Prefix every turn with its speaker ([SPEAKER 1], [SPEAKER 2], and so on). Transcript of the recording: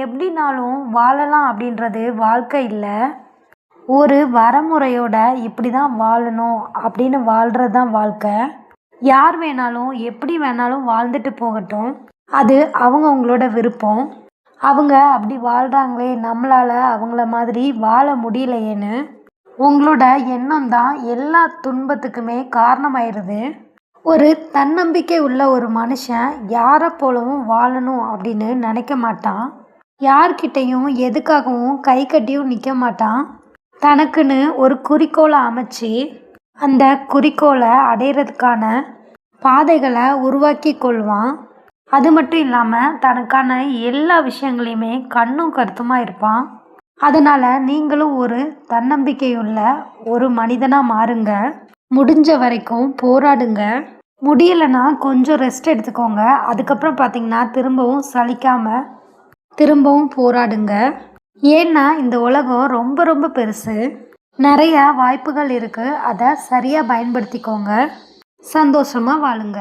[SPEAKER 1] எப்படினாலும் வாழலாம் அப்படின்றது வாழ்க்கை இல்லை. ஒரு வரமுறையோட இப்படி தான் வாழணும் அப்படின்னு வாழ்கிறது தான் வாழ்க்கை. யார் வேணாலும் எப்படி வேணாலும் வாழ்ந்துட்டு போகட்டும். அது அவங்கவுங்களோட விருப்பம். அவங்க அப்படி வாழ்கிறாங்களே, நம்மளால் அவங்கள மாதிரி வாழ முடியலையேன்னு உங்களோட எண்ணம் தான் எல்லா துன்பத்துக்குமே காரணமாயிருது. ஒரு தன்னம்பிக்கை உள்ள ஒரு மனுஷன் யாரை போலவும் வாழணும் அப்படின்னு நினைக்க மாட்டான். யார்கிட்டையும் எதுக்காகவும் கை கட்டியும் நிற்க மாட்டான். தனக்குன்னு ஒரு குறிக்கோளை அமைச்சு அந்த குறிக்கோளை அடையிறதுக்கான பாதைகளை உருவாக்கி கொள்வான். அது மட்டும் இல்லாமல் தனக்கான எல்லா விஷயங்களையுமே கண்ணும் கருத்துமாக இருப்பான். அதனால் நீங்களும் ஒரு தன்னம்பிக்கையுள்ள ஒரு மனிதனாக மாறுங்க. முடிஞ்ச வரைக்கும் போராடுங்க. முடியலைன்னா கொஞ்சம் ரெஸ்ட் எடுத்துக்கோங்க. அதுக்கப்புறம் பார்த்தீங்கன்னா திரும்பவும் சலிக்காமல் திரும்பவும் போராடுங்க. ஏன்னா இந்த உலகம் ரொம்ப ரொம்ப பெருசு. நிறையா வாய்ப்புகள் இருக்குது. அதை சரியாக பயன்படுத்திக்கோங்க. சந்தோஷமாக வாழுங்க.